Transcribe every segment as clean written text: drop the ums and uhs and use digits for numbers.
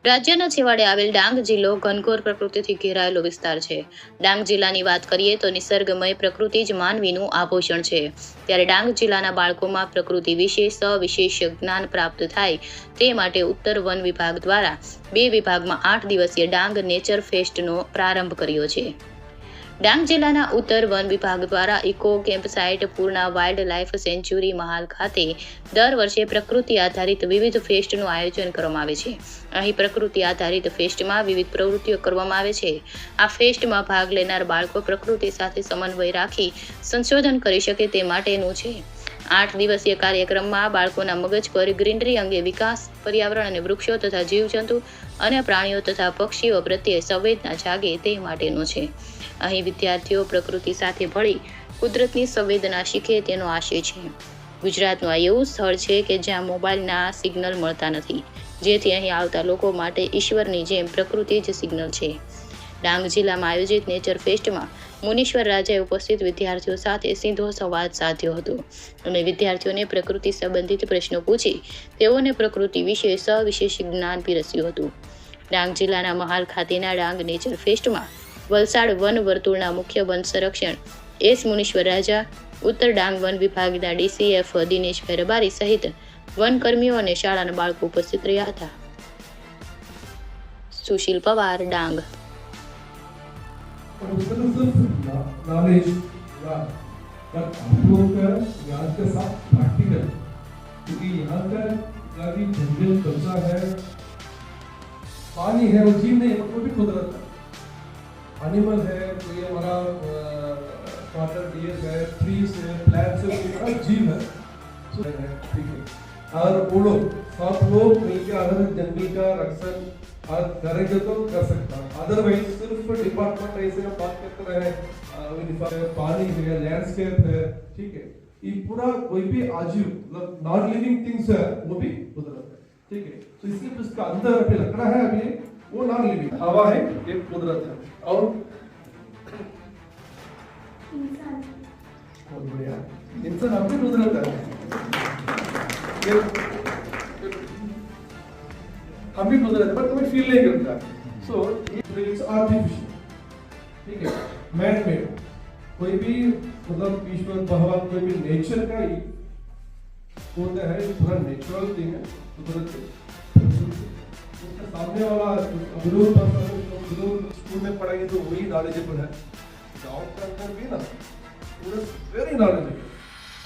રાજ્યના છેવાડે આવેલ ડાંગ જિલ્લો ઘનઘોર પ્રકૃતિથી ઘેરાયેલો વિસ્તાર છે. ડાંગ જિલ્લાની વાત કરીએ તો નિસર્ગમય પ્રકૃતિ જ માનવીનું આભૂષણ છે. ત્યારે ડાંગ જિલ્લાના બાળકોમાં પ્રકૃતિ વિશે સવિશેષ જ્ઞાન પ્રાપ્ત થાય તે માટે ઉત્તર વન વિભાગ દ્વારા 2 વિભાગમાં 8 દિવસીય ડાંગ નેચર ફેસ્ટનો પ્રારંભ કર્યો છે. ડાંગ જિલ્લાના ઉત્તર વન વિભાગ દ્વારા eco camp site Purna wildlife sanctuary Mahal ખાતે દર વર્ષે પ્રકૃતિ આધારિત વિવિધ ફેસ્ટનું આયોજન કરવામાં આવે છે. અહીં પ્રકૃતિ આધારિત ફેસ્ટમાં વિવિધ પ્રવૃત્તિઓ કરવામાં આવે છે. આ ફેસ્ટમાં ભાગ લેનાર બાળકો પ્રકૃતિ સાથે સમન્વય રાખી સંશોધન કરી શકે તે માટેનું છે. 8 દિવસીય કાર્યક્રમમાં બાળકોના મગજ પર ગ્રીનરી અંગે વિકાસ, પર્યાવરણ અને વૃક્ષો તથા જીવજંતુ અને પ્રાણીઓ તથા પક્ષીઓ પ્રત્યે સંવેદના જાગે તે માટેનો છે. અહીં વિદ્યાર્થીઓ પ્રકૃતિ સાથે ભળી કુદરતની સંવેદના શીખે તેનો આશય છે. ગુજરાતનું આ એવું સ્થળ છે કે જ્યાં મોબાઈલના સિગ્નલ મળતા નથી, જેથી અહીં આવતા લોકો માટે ઈશ્વરની જેમ પ્રકૃતિ જ સિગ્નલ છે. ડાંગ જિલ્લામાં આયોજિત નેચર ફેસ્ટમાં મુનીશ્વર રાજાએ ઉપસ્થિત વિદ્યાર્થીઓ સાથે સીધો સંવાદ સાધ્યો હતો અને વિદ્યાર્થીઓને પ્રકૃતિ સંબંધિત પ્રશ્નો પૂછી તેઓને પ્રકૃતિ વિશે સવિશેષ જ્ઞાન પીરસ્યું હતું. ડાંગ જિલ્લાના મહાલ ખાતેના ડાંગ નેચર ફેસ્ટમાં વલસાડ વન વર્તુળના મુખ્ય વન સંરક્ષણ એસ મુનીશ્વર રાજા, ઉત્તર ડાંગ વન વિભાગના DCF દિનેશભાઈ રબારી સહિત વનકર્મીઓ અને શાળાના બાળકો ઉપસ્થિત રહ્યા હતા. સુશીલ પવાર, ડાંગ. नॉलेज आप लोगों का ज्ञान के साथ प्रैक्टिकल, क्योंकि यहाँ का काफी जंगल कब्जा है, पानी है, वो जीव नहीं है, वो भी कुदरत है, एनिमल है, तो ये हमारा वाटर डियर है, ट्रीज है, प्लांट्स है, ये हर जीव है, ठीक है. और वो लोग सब लोग मिलकर अगर जंगल का रक्षण करेंगे तो कर सकता है. अदरवाइज सिर्फ डिपार्टमेंट ऐसे का बात करते रहे, पानी है, लैंडस्केप है, ठीक है, ये पूरा कोई भी आजीव मतलब नॉन लिविंग थिंग्स है वो भी कुदरत है, ठीक है. तो इसलिए उसका अंदर अभी लकड़ा है, अभी वो नॉन लिविंग हवा है, ये कुदरत है. और इंसान, बहुत बढ़िया, इंसान अपनी कुदरत है, हम भी कुदरत पर तुम्हें फील नहीं करता. सो इट्स आर्टिफिशियल, ठीक है, मैन मेड. कोई भी मतलब ईश्वर भगवान कोई भी नेचर का ही होता है, पूरा नेचुरल थिंग है, कुदरत है. उसके सामने वाला विरोध स्कूल में पढ़ेंगे तो वही नॉलेजेबल है. गाँव के अंदर भी ना पूरा वेरी नॉलेजेबल.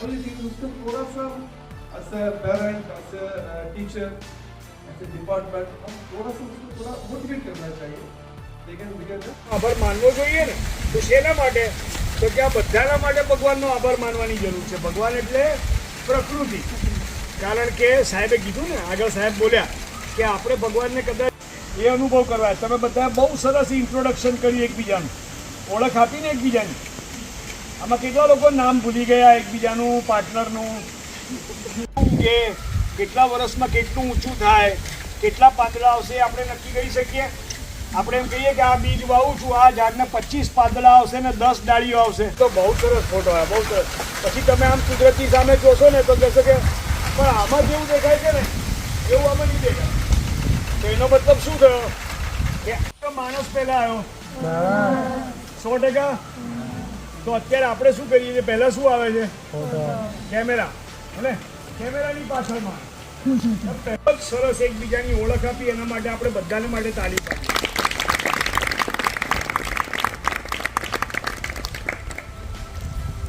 ओनली थिंग उसको थोड़ा सा as a parent, as a teacher, department हम थोड़ा सा उसको थोड़ा मोटिवेट करना चाहिए. लेकिन આભાર માનવો જોઈએ ને, તો શેના માટે? તો કે આ બધાના માટે ભગવાનનો આભાર માનવાની જરૂર છે. ભગવાન એટલે પ્રકૃતિ. કારણ કે સાહેબે કીધું ને, આગળ સાહેબ બોલ્યા કે આપણે ભગવાનને કદાચ એ અનુભવ કરવા. તમે બધા બહુ સરસ ઇન્ટ્રોડક્શન કર્યું એકબીજાનું, ઓળખ આપીને એકબીજાની. આમાં કેટલા લોકો નામ ભૂલી ગયા એકબીજાનું, પાર્ટનરનું, કે કેટલા વર્ષમાં કેટલું ઊંચું થાય, કેટલા પાંદડા આવશે આપણે નક્કી કરી શકીએ? આપણે એમ કહીએ કે આ બીજ વાવું છું, આ ઝાડને 25 પાંદડા આવશે ને 10 ડાળીઓ આવશે, તો બહુ સરસ ફોટો આવે, બહુ સરસ. પછી તમે આમ કુદરતી સામે જોશો ને તો કહેશો કે પણ આમાં જેવું દેખાય છે ને એવું આમાં નહીં દેખાય. તો એનો મતલબ શું થયો કે માણસ પહેલા આવ્યો 100%. તો અત્યારે આપણે શું કરીએ છીએ? પહેલા શું આવે છે? કેમેરા. અને કેમેરાની પાછળમાં સરસ એકબીજાની ઓળખ આપી. એના માટે આપણે બધાને માટે તાલીમ આપી.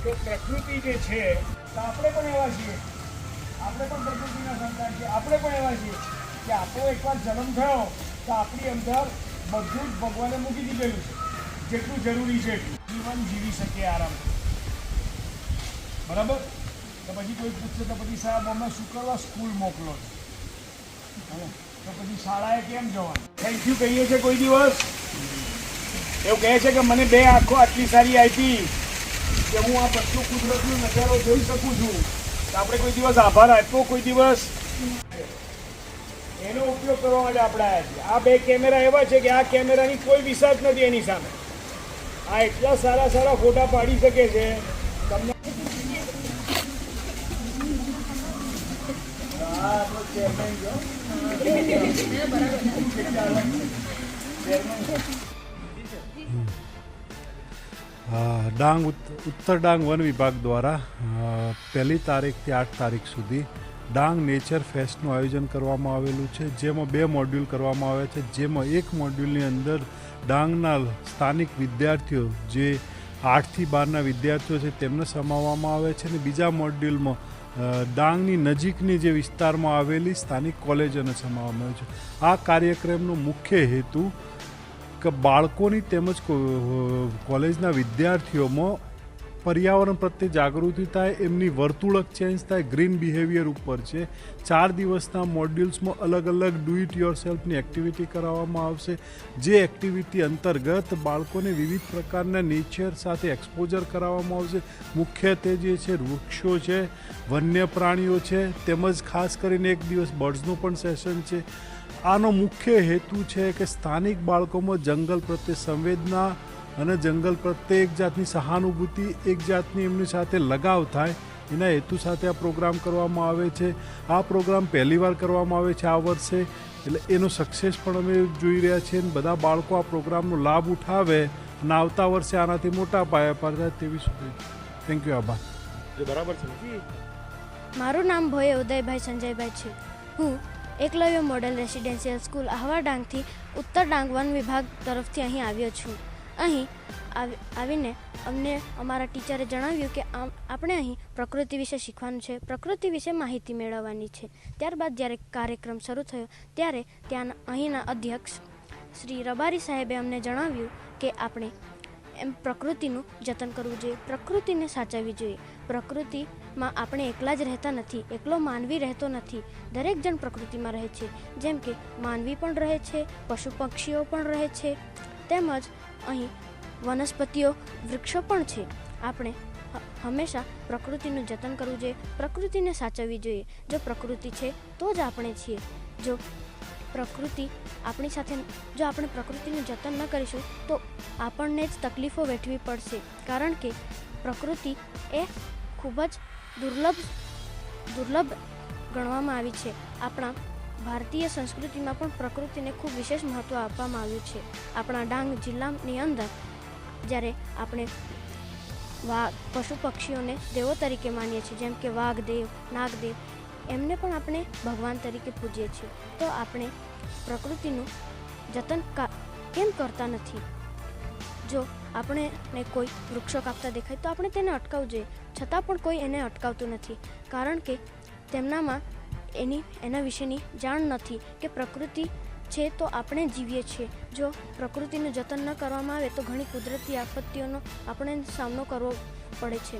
તો પ્રકૃતિ જે છે તો આપણે પણ એવા છીએ, આપણે પણ પ્રકૃતિના સંતાન છીએ. આપણે પણ એવા છીએ કે આપણો એકવાર જન્મ થયો તો આપણી અંદર બધું જ ભગવાને મૂકી દીધેલું છે, જેટલું જરૂરી છે જીવન જીવી શકીએ આરામથી. બરાબર? તો પછી કોઈ પૂછશે તો પછી સાહેબ અમે શું કરવા સ્કૂલ મોકલો છો, તો પછી શાળાએ કેમ જવાનું? થેન્ક યુ કહીએ છીએ કોઈ દિવસ? એવું કહે છે કે મને 2 આંખો આટલી સારી આપી કે હું આ બધું કુદરતનો નજારો જોઈ શકું છું. તો આપણે કોઈ દિવસ આભાર આપ્યો? કોઈ દિવસ? એનો ઉપયોગ કરવા માટે આપણે આવ્યા છીએ. આ 2 કેમેરા એવા છે કે આ કેમેરાની કોઈ વિસાત નથી એની સામે. આ એટલા સારા સારા ફોટા પાડી શકે છે તમને. ડાંગ ઉત્તર ડાંગ વન વિભાગ દ્વારા 1 તારીખથી 8 તારીખ સુધી ડાંગ નેચર ફેસ્ટનું આયોજન કરવામાં આવેલું છે, જેમાં 2 મોડ્યુલ કરવામાં આવ્યા છે. જેમાં એક મોડ્યુલની અંદર ડાંગના સ્થાનિક વિદ્યાર્થીઓ જે 8થી 12ના વિદ્યાર્થીઓ છે તેમને સમાવવામાં આવે છે, અને બીજા મોડ્યુલમાં ડાંગની નજીકની જે વિસ્તારમાં આવેલી સ્થાનિક કોલેજોને સમાવવામાં આવે છે. આ કાર્યક્રમનો મુખ્ય હેતુ કે બાળકોની તેમજ કોલેજના વિદ્યાર્થીઓમાં પર્યાવરણ પ્રત્યે જાગૃતિ થાય, એમની વર્તુળક ચેન્જ થાય, ગ્રીન બિહેવિયર ઉપર છે. 4 દિવસના મોડ્યુલ્સમાં અલગ અલગ ડુ ઇટ યોર સેલ્ફની એક્ટિવિટી કરાવવામાં આવશે, જે એક્ટિવિટી અંતર્ગત બાળકોને વિવિધ પ્રકારના નેચર સાથે એક્સપોઝર કરાવવામાં આવશે. મુખ્યત્વે જે છે વૃક્ષો છે, વન્ય પ્રાણીઓ છે, તેમજ ખાસ કરીને એક દિવસ બર્ડ્સનું પણ સેશન છે. આનો મુખ્ય હેતુ છે કે સ્થાનિક બાળકોમાં જંગલ પ્રત્યે સંવેદના અને જંગલ પ્રત્યે એક જાતની સહાનુભૂતિ, એક જાતની એમની સાથે લગાવ થાય, એના હેતુ સાથે આ પ્રોગ્રામ કરવામાં આવે છે. આ પ્રોગ્રામ પહેલીવાર કરવામાં આવે છે આ વર્ષે, એટલે એનો સક્સેસ પણ અમે જોઈ રહ્યા છીએ. બધા બાળકો આ પ્રોગ્રામનો લાભ ઉઠાવે અને આવતા વર્ષે આનાથી મોટા પાયા પર થાય તેવી શુભેચ્છા. Thank you. આભાર. બરાબર છે. મારું નામ ભોય ઉદયભાઈ સંજયભાઈ છે. હું Eklavya model residential school Ahwa ડાંગથી ઉત્તર ડાંગ વન વિભાગ તરફથી અહીં આવ્યો છું. અહીં આવીને અમને અમારા ટીચરે જણાવ્યું કે આપણે અહીં પ્રકૃતિ વિશે શીખવાનું છે, પ્રકૃતિ વિશે માહિતી મેળવવાની છે. ત્યારબાદ જ્યારે કાર્યક્રમ શરૂ થયો ત્યારે અહીંના અધ્યક્ષ શ્રી રબારી સાહેબે અમને જણાવ્યું કે આપણે પ્રકૃતિનું જતન કરવું જોઈએ, પ્રકૃતિને સાચવવી જોઈએ. પ્રકૃતિમાં આપણે એકલા જ રહેતા નથી, એકલો માનવી રહેતો નથી, દરેક જણ પ્રકૃતિમાં રહે છે. જેમ કે માનવી પણ રહે છે, પશુ પક્ષીઓ પણ રહે છે, તેમજ અહીં વનસ્પતિઓ, વૃક્ષો પણ છે. આપણે હંમેશા પ્રકૃતિનું જતન કરવું જોઈએ, પ્રકૃતિને સાચવવી જોઈએ. જો પ્રકૃતિ છે તો જ આપણે છીએ. જો પ્રકૃતિ આપણી સાથે, જો આપણે પ્રકૃતિનું જતન ન કરીશું તો આપણને જ તકલીફો વેઠવી પડશે, કારણ કે પ્રકૃતિ એ ખૂબ જ દુર્લભ ગણવામાં આવી છે. આપણા ભારતીય સંસ્કૃતિમાં પણ પ્રકૃતિને ખૂબ વિશેષ મહત્ત્વ આપવામાં આવ્યું છે. આપણા ડાંગ જિલ્લાની અંદર જ્યારે આપણે પશુ પક્ષીઓને દેવો તરીકે માનીએ છીએ, જેમ કે વાઘદેવ, નાગદેવ, એમને પણ આપણે ભગવાન તરીકે પૂજીએ છીએ. તો આપણે પ્રકૃતિનું જતન કેમ કરતા નથી? જો આપણે કોઈ વૃક્ષો કાપતા દેખાય તો આપણે તેને અટકાવવું જોઈએ, છતાં પણ કોઈ એને અટકાવતું નથી, કારણ કે તેમનામાં એના વિશેની જાણ નથી કે પ્રકૃતિ છે તો આપણે જીવીએ છીએ. જો પ્રકૃતિનું જતન ન કરવામાં આવે તો ઘણી કુદરતી આપત્તિઓનો આપણે સામનો કરવો પડે છે.